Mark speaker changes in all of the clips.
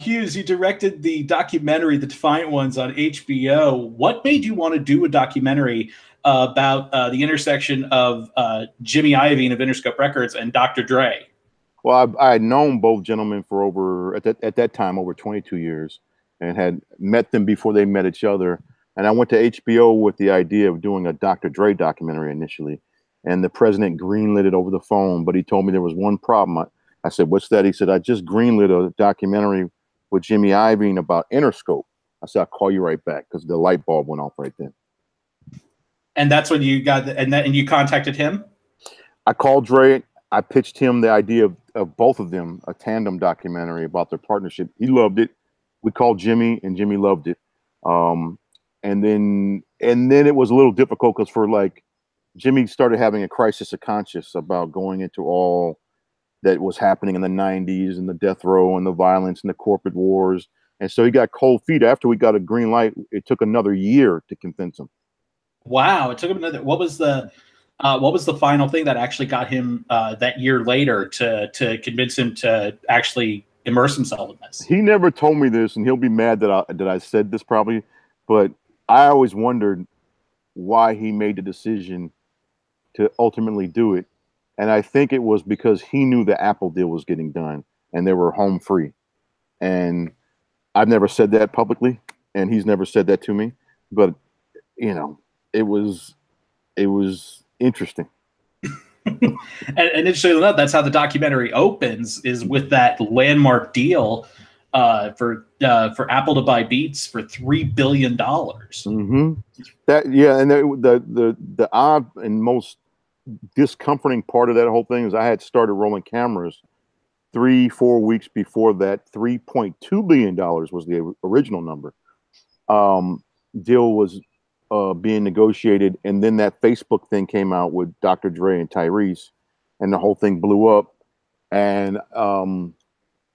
Speaker 1: Hughes, you directed the documentary, The Defiant Ones, on HBO. What made you want to do a documentary about the intersection of Jimmy Iovine of Interscope Records and Dr. Dre?
Speaker 2: Well, I had known both gentlemen for at that time, over 22 years, and had met them before they met each other. And I went to HBO with the idea of doing a Dr. Dre documentary initially. And the president greenlit it over the phone, but he told me there was one problem. I said, "What's that?" He said, "I just greenlit a documentary with Jimmy Iovine about Interscope." I said, "I'll call you right back," because the light bulb went off right then.
Speaker 1: And that's when you got and you contacted him?
Speaker 2: I called Dre. I pitched him the idea of both of them, a tandem documentary about their partnership. He loved it. We called Jimmy, and Jimmy loved it. And then it was a little difficult because Jimmy started having a crisis of conscience about going into all that was happening in the 90s and the death row and the violence and the corporate wars. And so he got cold feet. After we got a green light, it took another year to convince him.
Speaker 1: Wow. It took him another. What was the final thing that actually got him that year later to convince him to actually immerse himself in this?
Speaker 2: He never told me this, and he'll be mad that I said this probably, but I always wondered why he made the decision to ultimately do it. And I think it was because he knew the Apple deal was getting done and they were home free. And I've never said that publicly, and he's never said that to me, but you know, it was interesting.
Speaker 1: and interestingly enough, that's how the documentary opens, is with that landmark deal for Apple to buy Beats for $3 billion.
Speaker 2: Mm-hmm. And the odd and most discomforting part of that whole thing is I had started rolling cameras 3-4 weeks before that. $3.2 billion was the original number. Deal was being negotiated, and then that Facebook thing came out with Dr. Dre and Tyrese, and the whole thing blew up. And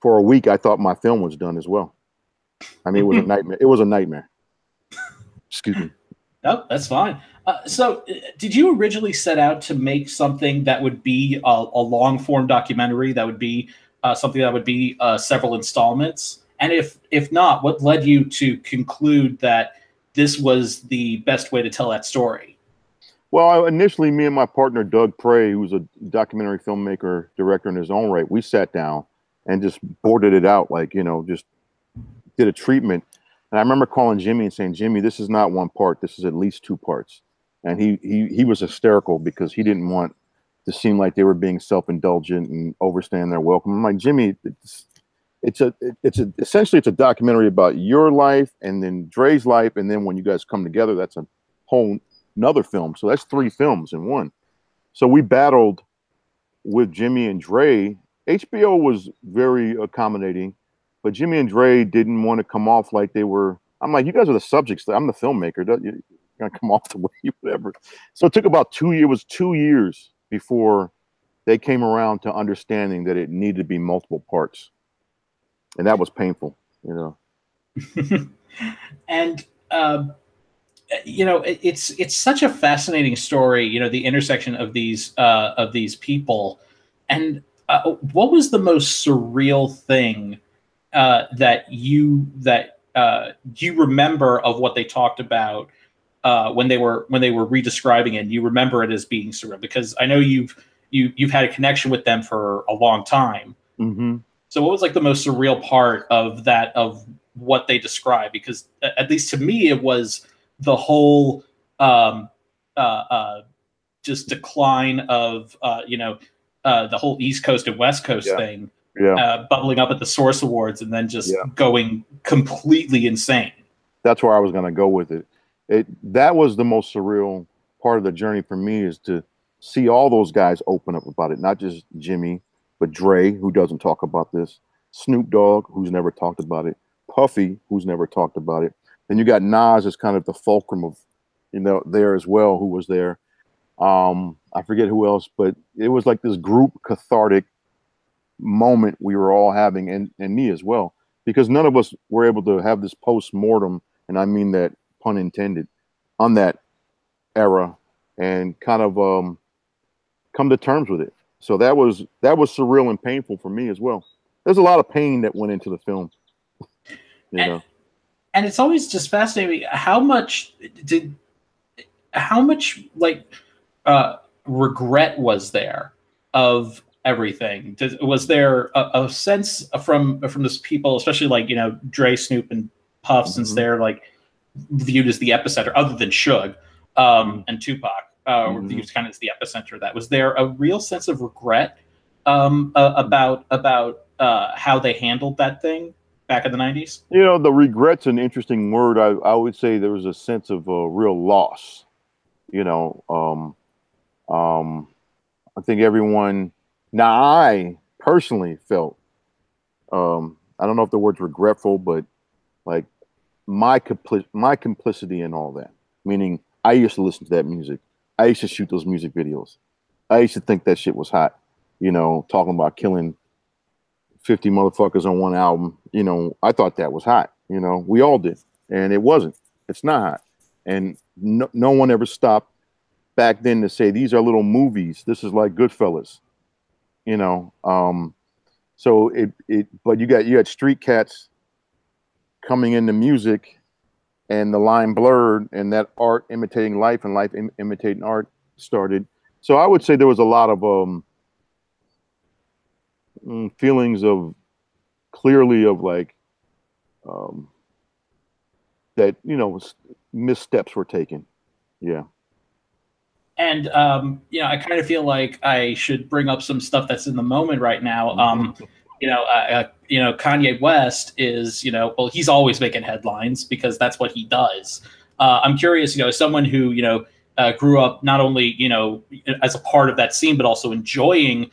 Speaker 2: for a week, I thought my film was done as well. I mean, it was a nightmare. It was a nightmare. Excuse me.
Speaker 1: No, that's fine. So did you originally set out to make something that would be a long form documentary, that would be something that would be several installments? And if not, what led you to conclude that this was the best way to tell that story?
Speaker 2: Well, initially, me and my partner, Doug Prey, who's a documentary filmmaker, director in his own right, we sat down and just boarded it out, just did a treatment. And I remember calling Jimmy and saying, "Jimmy, this is not one part. This is at least 2 parts." And he was hysterical because he didn't want to seem like they were being self-indulgent and overstaying their welcome. I'm like, "Jimmy, essentially it's a documentary about your life and then Dre's life, and then when you guys come together, that's a whole another film. So that's 3 films in one." So we battled with Jimmy and Dre. HBO was very accommodating, but Jimmy and Dre didn't want to come off like they were. I'm like, "You guys are the subjects. I'm the filmmaker. You're gonna come off the way, whatever." So it took about 2 years. It was 2 years before they came around to understanding that it needed to be multiple parts, and that was painful,
Speaker 1: And it's such a fascinating story. The intersection of these people. And what was the most surreal thing that you remember of what they talked about when they were redescribing it? You remember it as being surreal because I know you've had a connection with them for a long time.
Speaker 2: Mm-hmm.
Speaker 1: So what was the most surreal part of that, of what they described? Because at least to me, it was the whole just decline of the whole East Coast and West Coast thing, bubbling up at the Source Awards and then just going completely insane.
Speaker 2: That's where I was going to go with it. That was the most surreal part of the journey for me, is to see all those guys open up about it. Not just Jimmy, but Dre, who doesn't talk about this, Snoop Dogg, who's never talked about it, Puffy, who's never talked about it. Then you got Nas as kind of the fulcrum of, there as well, who was there. I forget who else, but it was like this group cathartic moment we were all having, and me as well, because none of us were able to have this post-mortem, and I mean that pun intended, on that era, and kind of come to terms with it. So that was surreal and painful for me as well. There's a lot of pain that went into the film. You know,
Speaker 1: and it's always just fascinating how much like regret was there of everything? Was there a sense from those people, especially like, you know, Dre, Snoop, and Puff, since they're like viewed as the epicenter, other than Suge and Tupac, were viewed kind of as the epicenter of that. Was there a real sense of regret about how they handled that thing back in the 90s?
Speaker 2: You know, the regret's an interesting word. I would say there was a sense of real loss. You know, I think everyone. Now, I personally felt. I don't know if the word's regretful, but like my complicity in all that. Meaning, I used to listen to that music. I used to shoot those music videos. I used to think that shit was hot. You know, talking about killing 50 motherfuckers on one album. You know, I thought that was hot. You know, we all did, and it wasn't. It's not hot. And no one ever stopped back then to say these are little movies. This is like Goodfellas, you know. So but you had street cats coming into music, and the line blurred, and that art imitating life and life imitating art started. So I would say there was a lot of feelings of clearly of like that, you know, missteps were taken. Yeah.
Speaker 1: And you know, I kind of feel like I should bring up some stuff that's in the moment right now. You know, Kanye West is, you know, well, he's always making headlines because that's what he does. I'm curious, you know, as someone who, you know, grew up not only, you know, as a part of that scene, but also enjoying,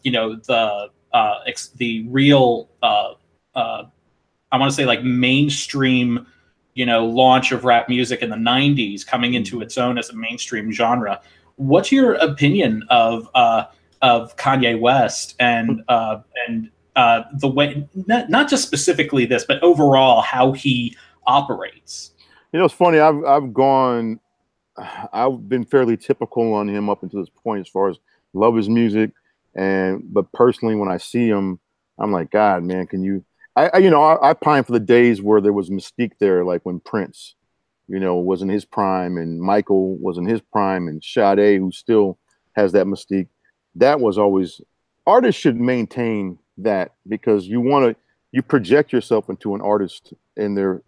Speaker 1: you know, the real, I want to say like mainstream, you know, launch of rap music in the 90s, coming into its own as a mainstream genre. What's your opinion of Kanye West and the way, not just specifically this, but overall how he operates?
Speaker 2: You know, it's funny. I've been fairly typical on him up until this point as far as love his music, but personally, when I see him, I'm like, God, man, can you? I pine for the days where there was mystique there, like when Prince, you know, was in his prime, and Michael was in his prime, and Sade, who still has that mystique. That was always, artists should maintain that, because you project yourself into an artist and their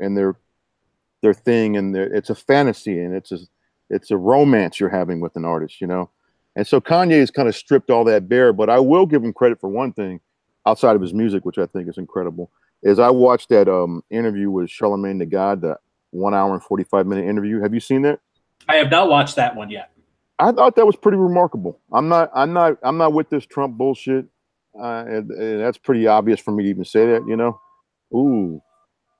Speaker 2: thing, and it's a fantasy, and it's a romance you're having with an artist, you know. And so Kanye has kind of stripped all that bare, but I will give him credit for one thing outside of his music, which I think is incredible, is I watched that interview with Charlamagne the God, the 1 hour and 45-minute interview. Have you seen that?
Speaker 1: I have not watched that one yet.
Speaker 2: I thought that was pretty remarkable. I'm not with this Trump bullshit. And that's pretty obvious for me to even say that, you know. Ooh,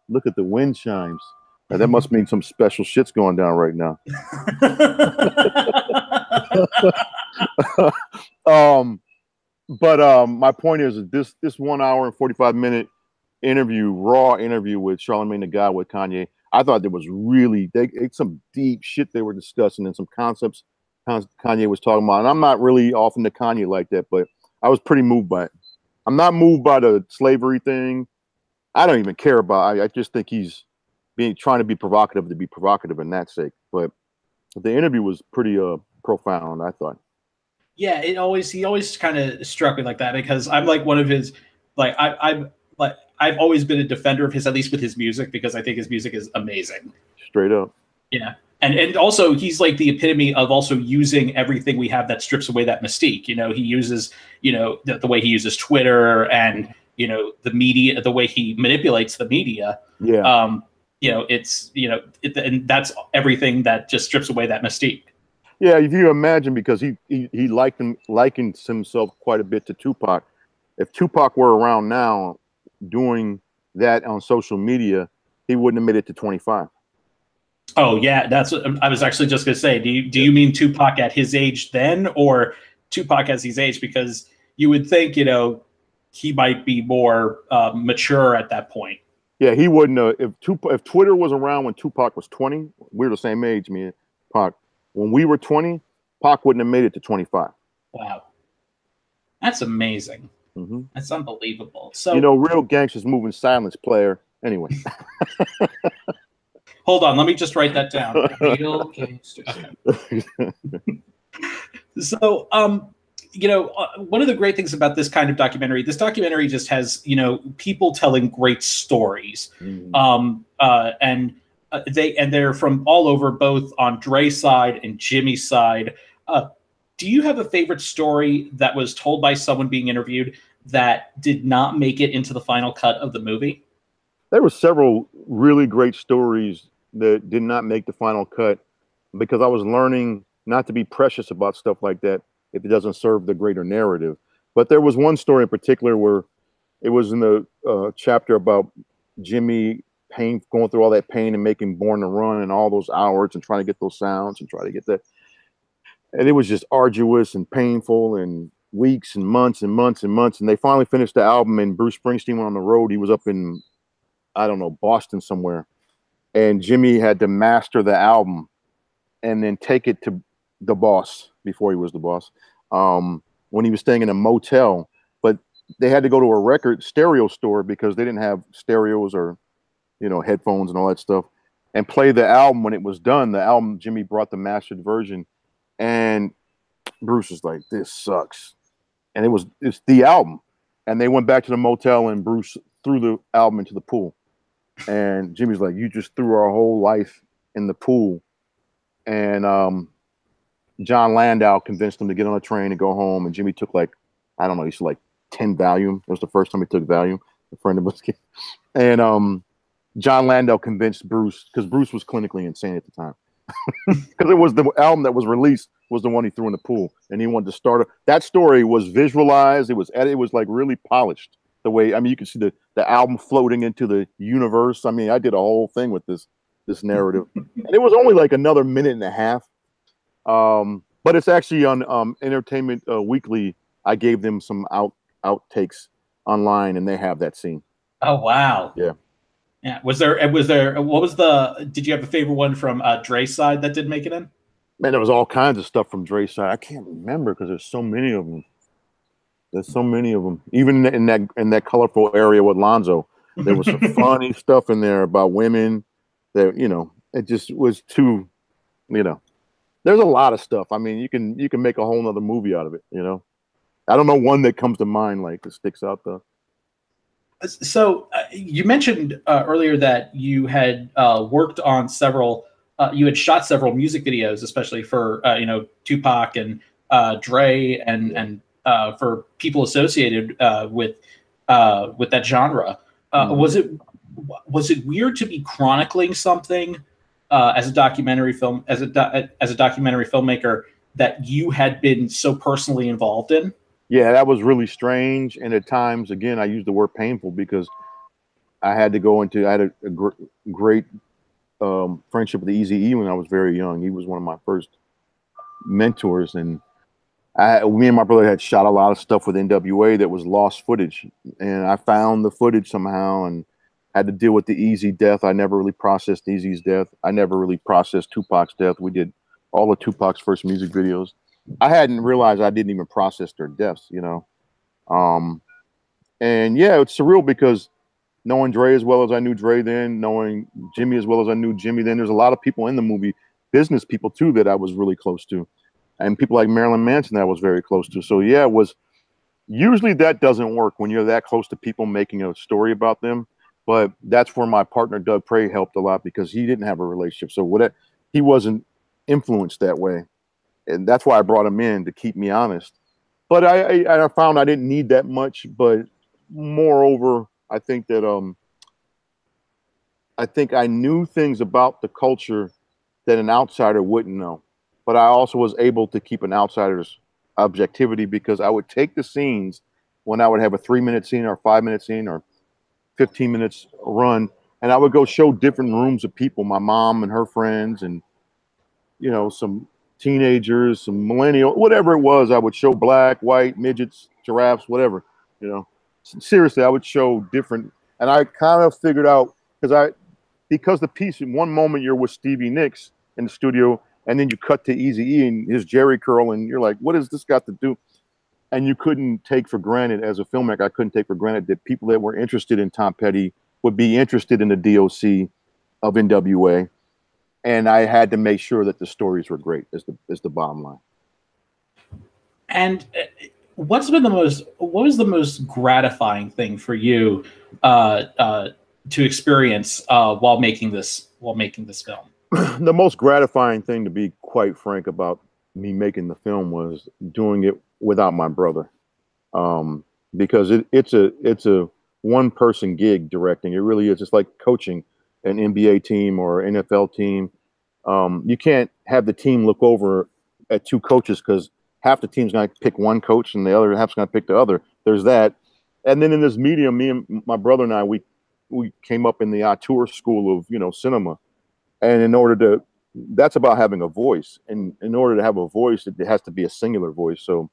Speaker 2: look at the wind chimes. Now, that must mean some special shit's going down right now. But my point is that this 1 hour and 45-minute raw interview with Charlamagne the God with Kanye, I thought there was really some deep shit they were discussing, and some concepts Kanye was talking about. And I'm not really off into Kanye like that, but I was pretty moved by it. I'm not moved by the slavery thing. I don't even care about. I just think he's trying to be provocative to be provocative in that sake. But the interview was pretty profound, I thought.
Speaker 1: Yeah, he always kind of struck me like that, because I'm like one of his, like I've always been a defender of his, at least with his music, because I think his music is amazing.
Speaker 2: Straight up.
Speaker 1: Yeah. And also he's like the epitome of also using everything we have that strips away that mystique. You know, he uses, you know, the way he uses Twitter, and, you know, the media, the way he manipulates the media.
Speaker 2: Yeah.
Speaker 1: You know, it's, you know, and that's everything that just strips away that mystique.
Speaker 2: Yeah, if you imagine, because he likens himself quite a bit to Tupac. If Tupac were around now doing that on social media, he wouldn't have made it to 25.
Speaker 1: Oh yeah, that's what I was actually just gonna say. Do you mean Tupac at his age then, or Tupac as his age? Because you would think, you know, he might be more mature at that point.
Speaker 2: Yeah, he wouldn't. If Twitter was around when Tupac was 20, we're the same age, me and Pac. When we were 20, Pac wouldn't have made it to 25.
Speaker 1: Wow, that's amazing. That's unbelievable. So,
Speaker 2: you know, real gangsters move in silence, player. Anyway.
Speaker 1: Hold on, let me just write that down. Real gangster. Okay. So, one of the great things about this kind of documentary, this documentary just has, people telling great stories. And they're from all over, both on Dre's side and Jimmy's side. Do you have a favorite story that was told by someone being interviewed that did not make it into the final cut of the movie?
Speaker 2: There were several really great stories that did not make the final cut because I was learning not to be precious about stuff like that if it doesn't serve the greater narrative. But there was one story in particular where it was in the chapter about Jimmy going through all that pain and making Born to Run and all those hours and trying to get those sounds and try to get that. And it was just arduous and painful and weeks and months and months and months. And they finally finished the album and Bruce Springsteen went on the road. He was up in, I don't know, Boston somewhere. And Jimmy had to master the album and then take it to the boss before he was the boss when he was staying in a motel. But they had to go to a record stereo store because they didn't have stereos or, headphones and all that stuff, and play the album. When it was done, the album, Jimmy brought the mastered version, and Bruce was like, "This sucks," and it's the album. And they went back to the motel, and Bruce threw the album into the pool. And Jimmy's like, "You just threw our whole life in the pool." And John Landau convinced him to get on a train and go home. And Jimmy took he took 10 Valium. It was the first time he took Valium. A friend of his. And John Landau convinced Bruce, because Bruce was clinically insane at the time. Because it was the album that was released was the one he threw in the pool. And he wanted to start it. That story was visualized. It was edited. It was really polished. The way, you could see the album floating into the universe. I did a whole thing with this narrative. And it was only another minute and a half. But it's actually on Entertainment Weekly. I gave them some outtakes online, and they have that scene.
Speaker 1: Oh wow!
Speaker 2: Yeah.
Speaker 1: Did you have a favorite one from Dre's side that did make it in?
Speaker 2: Man, there was all kinds of stuff from Dre's side. I can't remember because there's so many of them. There's so many of them. Even in that colorful area with Lonzo, there was some funny stuff in there about women. That it just was too. There's a lot of stuff. You can make a whole nother movie out of it. I don't know one that comes to mind that sticks out though.
Speaker 1: So you mentioned earlier that you had worked on you had shot several music videos, especially for Tupac and Dre and for people associated with that genre. Was it weird to be chronicling something as a documentary filmmaker that you had been so personally involved in?
Speaker 2: Yeah, that was really strange. And at times, again, I use the word painful because I had a great friendship with Eazy-E when I was very young. He was one of my first mentors. And me and my brother had shot a lot of stuff with NWA that was lost footage. And I found the footage somehow and had to deal with the Eazy death. I never really processed Eazy's death. I never really processed Tupac's death. We did all of Tupac's first music videos. I hadn't realized I didn't even process their deaths, And yeah, it's surreal because knowing Dre as well as I knew Dre then, knowing Jimmy as well as I knew Jimmy then, there's a lot of people in the movie, business people too, that I was really close to. And people like Marilyn Manson that I was very close to. So yeah, usually that doesn't work when you're that close to people making a story about them. But that's where my partner, Doug Prey, helped a lot because he didn't have a relationship. So he wasn't influenced that way. And that's why I brought him in, to keep me honest. But I found I didn't need that much. But moreover, I think that I knew things about the culture that an outsider wouldn't know. But I also was able to keep an outsider's objectivity because I would take the scenes when I would have a 3-minute scene or a 5-minute scene or 15 minutes run, and I would go show different rooms of people, my mom and her friends, and some teenagers, some millennial, whatever it was. I would show black, white, midgets, giraffes, whatever. Seriously, I would show different, and I kind of figured out because the piece in one moment you're with Stevie Nicks in the studio, and then you cut to Eazy-E and his Jerry curl, and you're like, what has this got to do? And you couldn't take for granted, as a filmmaker, I couldn't take for granted that people that were interested in Tom Petty would be interested in the DOC of NWA, and I had to make sure that the stories were great. Is the bottom line.
Speaker 1: And what was the most gratifying thing for you to experience while making this film?
Speaker 2: The most gratifying thing, to be quite frank about me making the film, was doing it without my brother, because it's a one person gig directing. It really is. It's like coaching an NBA team or NFL team. You can't have the team look over at two coaches, because half the team's going to pick one coach and the other half's going to pick the other. There's that. And then in this medium, me and my brother and I, we came up in the auteur school of, cinema. And that's about having a voice. And in order to have a voice, it has to be a singular voice. So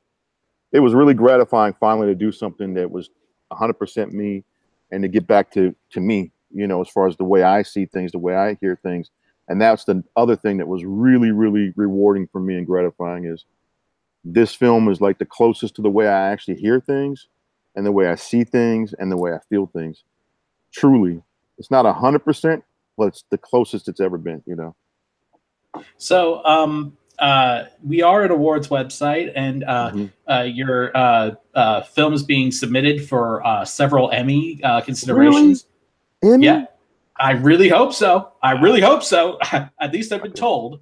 Speaker 2: it was really gratifying finally to do something that was 100% me, and to get back to me, as far as the way I see things, the way I hear things. And that's the other thing that was really, really rewarding for me and gratifying, is this film is like the closest to the way I actually hear things and the way I see things and the way I feel things. Truly, it's not 100%, but it's the closest it's ever been,
Speaker 1: So we are an awards website, and your film is being submitted for several Emmy considerations.
Speaker 2: Really? Emmy?
Speaker 1: Yeah, I really hope so. At least I've been told.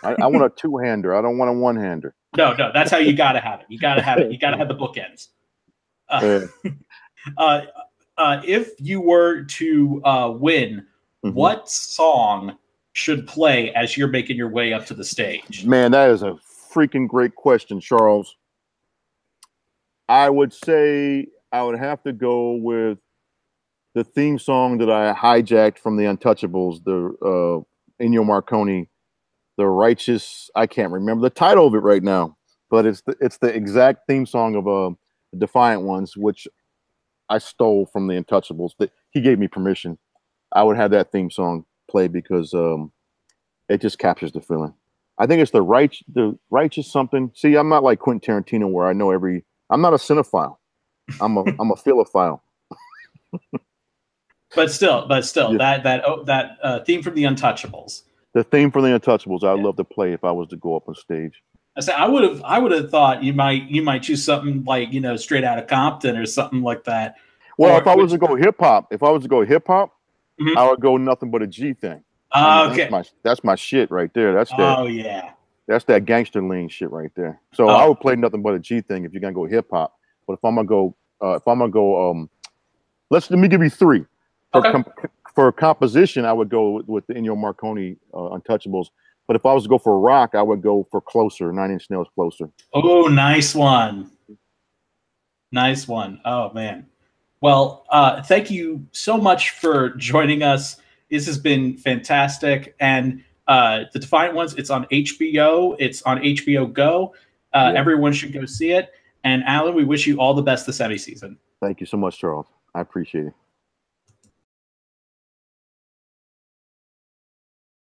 Speaker 2: I want a two-hander. I don't want a one-hander.
Speaker 1: No, that's how you gotta have it. You gotta have it. You gotta have the bookends. If you were to win, what song should play as you're making your way up to the stage?
Speaker 2: Man, that is a freaking great question, Charles. I would say I would have to go with the theme song that I hijacked from the Untouchables, the Ennio Morricone, The Righteous. I can't remember the title of it right now, but it's the exact theme song of Defiant Ones, which I stole from the Untouchables. That he gave me permission. I would have that theme song play, because it just captures the feeling. I think it's the righteous something. See, I'm not like Quentin Tarantino, where I know I'm not a cinephile. I'm a philophile.
Speaker 1: But still,
Speaker 2: yeah.
Speaker 1: that theme from the Untouchables.
Speaker 2: The theme from the Untouchables, I'd love to play if I was to go up on stage.
Speaker 1: I would have thought you might choose something like, Straight Outta Compton or something like that.
Speaker 2: Well, if I was to go hip hop, I would go Nothing But a G Thing.
Speaker 1: Okay,
Speaker 2: that's my shit right there. That's that gangster lean shit right there. So I would play Nothing But a G Thing if you're gonna go hip hop. But if I'm gonna go, let me give you three. For composition, I would go with the Ennio Morricone Untouchables. But if I was to go for rock, I would go for Closer, 9 Inch Nails Closer.
Speaker 1: Oh, nice one. Nice one. Oh, man. Well, thank you so much for joining us. This has been fantastic. And The Defiant Ones, it's on HBO. It's on HBO Go. Everyone should go see it. And Alan, we wish you all the best this Emmy season.
Speaker 2: Thank you so much, Charles. I appreciate it.